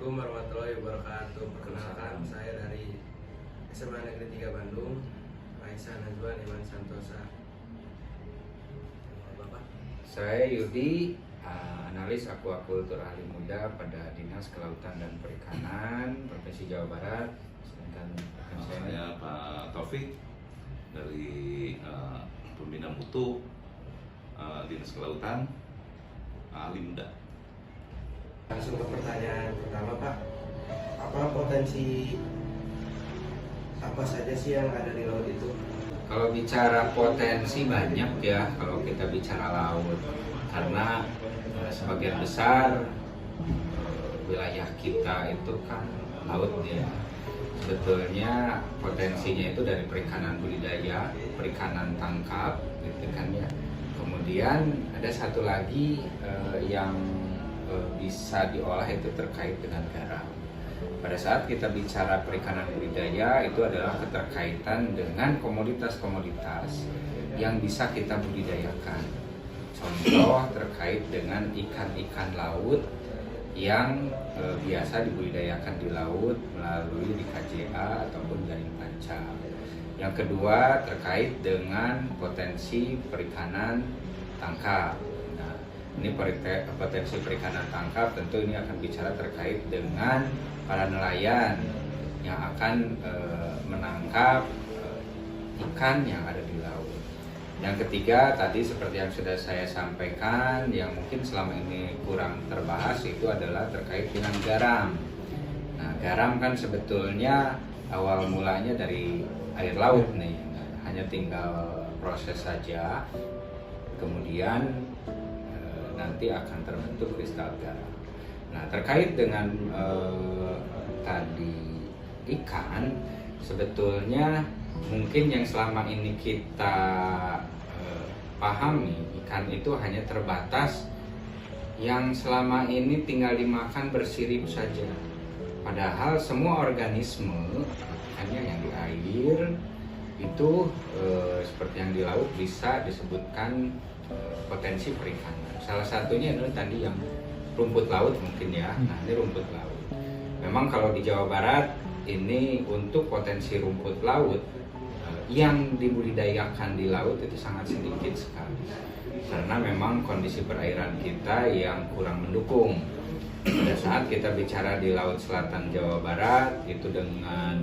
Assalamualaikum warahmatullahi wabarakatuh. Perkenalkan, saya dari SMA Negeri 3 Bandung, Raisa Najwa Iman Santosa. Bapak? Saya Yudi, analis akuakultur ahli muda pada Dinas Kelautan dan Perikanan Provinsi Jawa Barat. Sedangkan saya Pak Taufik dari Pembina Mutu Dinas Kelautan ahli muda. Langsung ke pertanyaan pertama, Pak. Apa potensi apa saja sih yang ada di laut itu? Kalau bicara potensi banyak ya kalau kita bicara laut, karena sebagian besar wilayah kita itu kan laut ya. Sebetulnya potensinya itu dari perikanan budidaya, perikanan tangkap, gitu kan ya. Kemudian ada satu lagi yang bisa diolah itu terkait dengan garam. Pada saat kita bicara perikanan budidaya itu adalah keterkaitan dengan komoditas-komoditas yang bisa kita budidayakan. Contoh terkait dengan ikan-ikan laut yang biasa dibudidayakan di laut melalui di KJA ataupun jaring pancal. Yang kedua terkait dengan potensi perikanan tangkap. Nah, ini potensi perikanan tangkap tentu ini akan bicara terkait dengan para nelayan yang akan menangkap ikan yang ada di laut. Yang ketiga tadi seperti yang sudah saya sampaikan, yang mungkin selama ini kurang terbahas itu adalah terkait dengan garam. Nah, garam kan sebetulnya awal mulanya dari air laut nih, hanya tinggal proses saja, kemudian nanti akan terbentuk kristal garam. Nah, terkait dengan tadi ikan, sebetulnya mungkin yang selama ini kita pahami, ikan itu hanya terbatas yang selama ini tinggal dimakan bersirip saja. Padahal semua organisme, hanya yang di air itu seperti yang di laut bisa disebutkan potensi perikanan. Salah satunya adalah tadi yang rumput laut mungkin ya. Nah, ini rumput laut. Memang kalau di Jawa Barat ini untuk potensi rumput laut yang dibudidayakan di laut itu sangat sedikit sekali. Karena memang kondisi perairan kita yang kurang mendukung. Pada saat kita bicara di Laut Selatan Jawa Barat itu dengan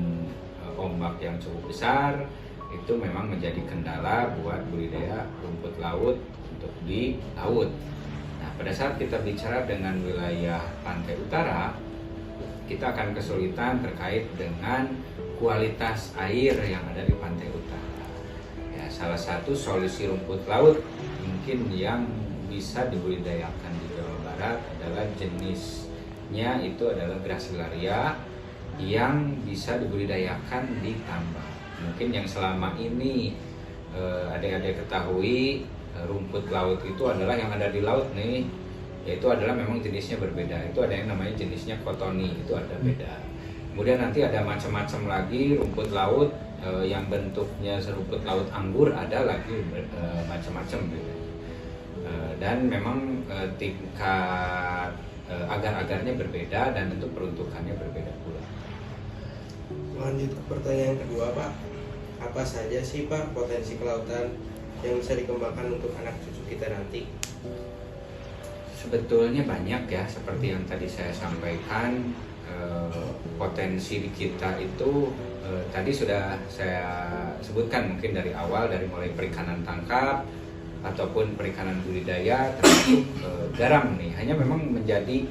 ombak yang cukup besar, itu memang menjadi kendala buat budidaya rumput laut untuk di laut. Nah, pada saat kita bicara dengan wilayah pantai utara, kita akan kesulitan terkait dengan kualitas air yang ada di pantai utara. Ya, salah satu solusi rumput laut mungkin yang bisa dibudidayakan di Jawa Barat adalah jenisnya itu adalah Gracilaria yang bisa dibudidayakan di tambak. Mungkin yang selama ini adik-adik ketahui rumput laut itu adalah yang ada di laut nih, yaitu adalah memang jenisnya berbeda. Itu ada yang namanya jenisnya kotoni, itu ada beda. Kemudian nanti ada macam-macam lagi rumput laut yang bentuknya serumput laut anggur, ada lagi macam-macam gitu. Dan memang tingkat agar-agarnya berbeda dan tentu peruntukannya berbeda pula. Lanjut ke pertanyaan kedua, Pak. Apa saja sih, Pak, potensi kelautan yang bisa dikembangkan untuk anak cucu kita nanti? Sebetulnya banyak ya, seperti yang tadi saya sampaikan, potensi di kita itu tadi sudah saya sebutkan mungkin dari awal, dari mulai perikanan tangkap ataupun perikanan budidaya termasuk garam nih. Hanya memang menjadi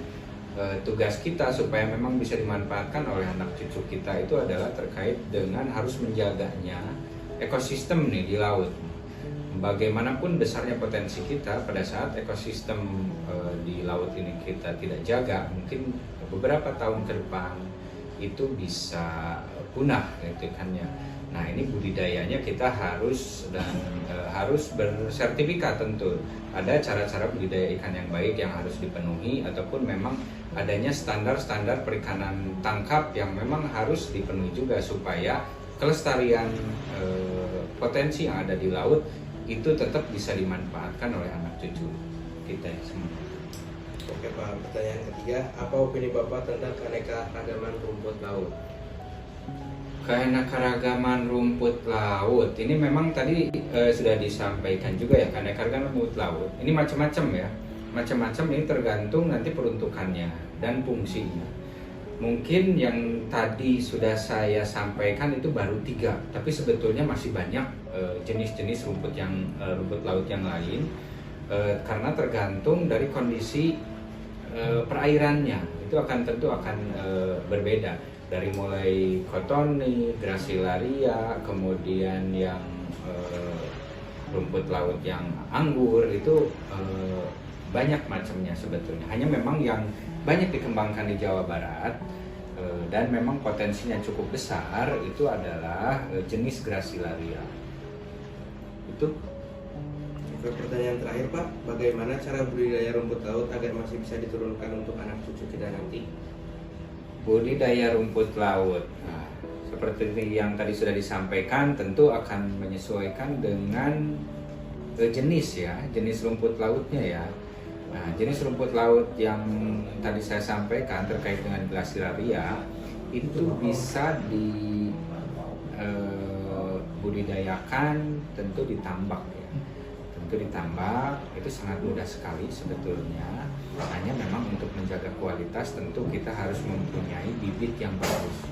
tugas kita supaya memang bisa dimanfaatkan oleh anak cucu kita itu adalah terkait dengan harus menjaganya ekosistem nih di laut. Bagaimanapun besarnya potensi kita, pada saat ekosistem di laut ini kita tidak jaga, mungkin beberapa tahun ke depan itu bisa punah gitu kan ya. Nah, ini budidayanya kita harus harus bersertifikat tentu. Ada cara-cara budidaya ikan yang baik yang harus dipenuhi, ataupun memang adanya standar-standar perikanan tangkap yang memang harus dipenuhi juga supaya kelestarian potensi yang ada di laut itu tetap bisa dimanfaatkan oleh anak cucu kita semua. Oke Pak, pertanyaan ketiga, apa opini Bapak tentang keanekaragaman rumput laut? Keanekaragaman rumput laut ini memang tadi sudah disampaikan juga ya, keanekaragaman rumput laut ini macam-macam ya, macam-macam, ini tergantung nanti peruntukannya dan fungsinya. Mungkin yang tadi sudah saya sampaikan itu baru 3, tapi sebetulnya masih banyak jenis-jenis rumput laut yang lain, karena tergantung dari kondisi perairannya, itu tentu akan berbeda. Dari mulai Cotoni, Gracilaria, kemudian yang rumput laut yang anggur, itu banyak macamnya sebetulnya. Hanya memang yang banyak dikembangkan di Jawa Barat dan memang potensinya cukup besar itu adalah jenis Gracilaria. Itu. Oke, pertanyaan terakhir Pak, bagaimana cara budidaya rumput laut agar masih bisa diturunkan untuk anak cucu kita nanti? Budidaya rumput laut, nah, seperti yang tadi sudah disampaikan, tentu akan menyesuaikan dengan jenis rumput lautnya ya. Nah, jenis rumput laut yang tadi saya sampaikan terkait dengan Gracilaria itu bisa dibudidayakan, tentu ditambak ya. Tentu ditambak, itu sangat mudah sekali sebetulnya. Hanya memang untuk menjaga kualitas tentu kita harus mempunyai bibit yang bagus.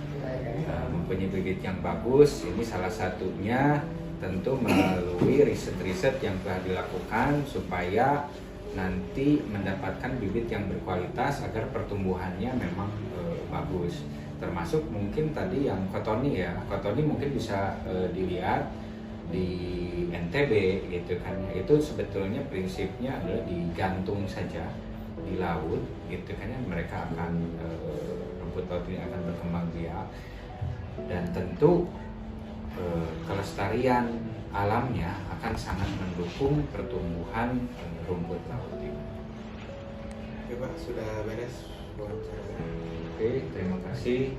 Mempunyai bibit yang bagus ini salah satunya tentu melalui riset-riset yang telah dilakukan supaya nanti mendapatkan bibit yang berkualitas agar pertumbuhannya memang bagus. Termasuk mungkin tadi yang Cotoni ya, Cotoni mungkin bisa dilihat di NTB gitu kan. Itu sebetulnya prinsipnya adalah digantung saja di laut gitu kan ya, mereka akan rumput laut ini akan berkembang biak, dan tentu kelestarian alamnya akan sangat mendukung pertumbuhan rumput laut ini. Oke Pak, sudah beres wawancara. Oke, terima kasih.